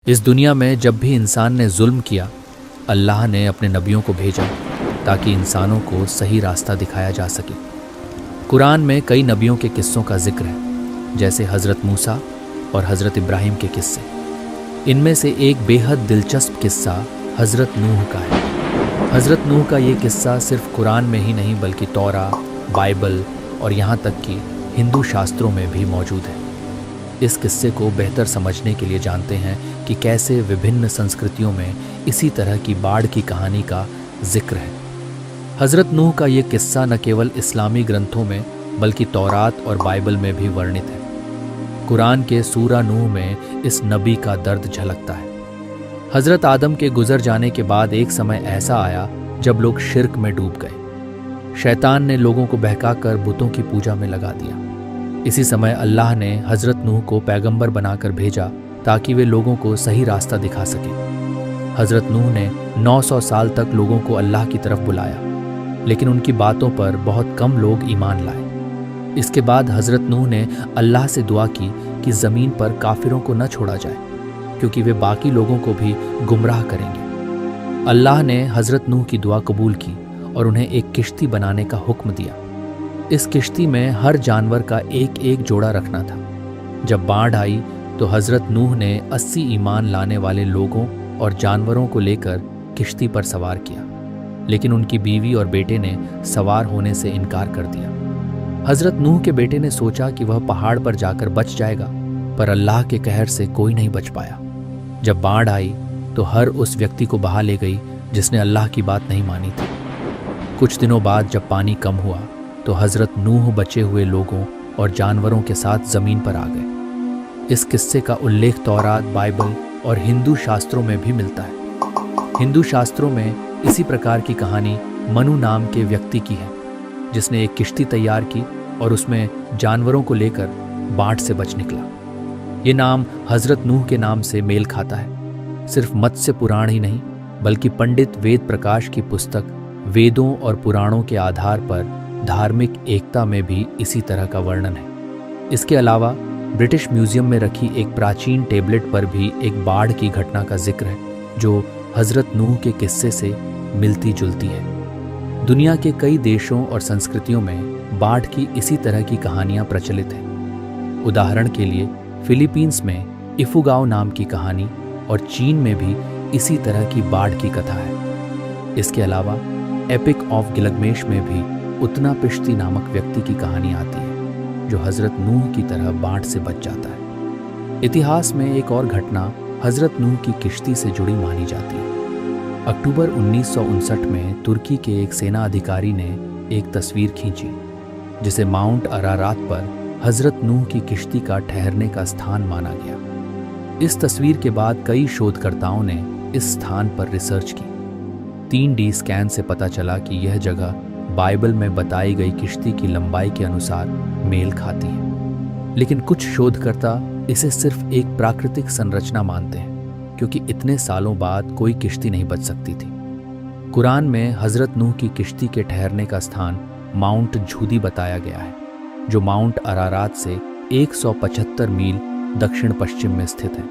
इस दुनिया में जब भी इंसान ने जुल्म किया, अल्लाह ने अपने नबियों को भेजा ताकि इंसानों को सही रास्ता दिखाया जा सके। कुरान में कई नबियों के किस्सों का जिक्र है, जैसे हज़रत मूसा और हज़रत इब्राहिम के किस्से। इनमें से एक बेहद दिलचस्प किस्सा हज़रत नूह का है। हज़रत नूह का ये किस्सा सिर्फ कुरान में ही नहीं बल्कि तौरा, बाइबल और यहाँ तक कि हिंदू शास्त्रों में भी मौजूद है। इस किस्से को बेहतर समझने के लिए जानते हैं कि कैसे विभिन्न संस्कृतियों में इसी तरह की बाढ़ की कहानी का जिक्र है। हज़रत नूह का ये किस्सा न केवल इस्लामी ग्रंथों में बल्कि तौरात और बाइबल में भी वर्णित है। कुरान के सूरा नूह में इस नबी का दर्द झलकता है। हज़रत आदम के गुजर जाने के बाद एक समय ऐसा आया जब लोग शिर्क में डूब गए। शैतान ने लोगों को बहकाकर बुतों की पूजा में लगा दिया। इसी समय अल्लाह ने हज़रत नूह को पैगंबर बनाकर भेजा ताकि वे लोगों को सही रास्ता दिखा सके। हज़रत नूह ने 900 साल तक लोगों को अल्लाह की तरफ बुलाया, लेकिन उनकी बातों पर बहुत कम लोग ईमान लाए। इसके बाद हज़रत नूह ने अल्लाह से दुआ की कि ज़मीन पर काफिरों को न छोड़ा जाए, क्योंकि वे बाकी लोगों को भी गुमराह करेंगे। अल्लाह ने हज़रत नूह की दुआ कबूल की और उन्हें एक किश्ती बनाने का हुक्म दिया। इस किश्ती में हर जानवर का एक एक जोड़ा रखना था। जब बाढ़ आई तो हज़रत नूह ने 80 ईमान लाने वाले लोगों और जानवरों को लेकर किश्ती पर सवार किया, लेकिन उनकी बीवी और बेटे ने सवार होने से इनकार कर दिया। हज़रत नूह के बेटे ने सोचा कि वह पहाड़ पर जाकर बच जाएगा, पर अल्लाह के कहर से कोई नहीं बच पाया। जब बाढ़ आई तो हर उस व्यक्ति को बहा ले गई जिसने अल्लाह की बात नहीं मानी थी। कुछ दिनों बाद जब पानी कम हुआ तो हज़रत नूह बचे हुए लोगों और जानवरों के साथ ज़मीन पर आ गए। इस किस्से का उल्लेख तौरात, बाइबल और हिंदू शास्त्रों में भी मिलता है। हिंदू शास्त्रों में इसी प्रकार की कहानी मनु नाम के व्यक्ति की है, जिसने एक किश्ती तैयार की और उसमें जानवरों को लेकर बाढ़ से बच निकला। ये नाम हज़रत नूह के नाम से मेल खाता है। सिर्फ मत्स्य पुराण ही नहीं बल्कि पंडित वेद प्रकाश की पुस्तक वेदों और पुराणों के आधार पर धार्मिक एकता में भी इसी तरह का वर्णन है। इसके अलावा ब्रिटिश म्यूजियम में रखी एक प्राचीन टेबलेट पर भी एक बाढ़ की घटना का जिक्र है, जो हज़रत नूह के किस्से से मिलती जुलती है। दुनिया के कई देशों और संस्कृतियों में बाढ़ की इसी तरह की कहानियां प्रचलित हैं। उदाहरण के लिए फिलीपींस में इफुगाओ नाम की कहानी और चीन में भी इसी तरह की बाढ़ की कथा है। इसके अलावा एपिक ऑफ गिलगमेश में भी उत्नापिश्ती नामक व्यक्ति की कहानी आती है, जो हज़रत नूह की तरह बाढ़ से बच जाता है। इतिहास में एक और घटना हज़रत नूह की किश्ती से जुड़ी मानी जाती है। अक्टूबर 1959 में तुर्की के एक सेना अधिकारी ने एक तस्वीर खींची, जिसे माउंट अरारात पर हज़रत नूह की किश्ती का ठहरने का स्थान माना गया। इस तस्वीर के बाद कई शोधकर्ताओं ने इस स्थान पर रिसर्च की। 3D स्कैन से पता चला कि यह जगह बाइबल में बताई गई किश्ती की लंबाई के अनुसार मेल खाती है। लेकिन कुछ शोधकर्ता इसे सिर्फ एक प्राकृतिक संरचना मानते हैं, क्योंकि इतने सालों बाद कोई किश्ती नहीं बच सकती थी। कुरान में हज़रत नूह की किश्ती के ठहरने का स्थान माउंट झूदी बताया गया है, जो माउंट अरारात से 175 मील दक्षिण पश्चिम में स्थित है।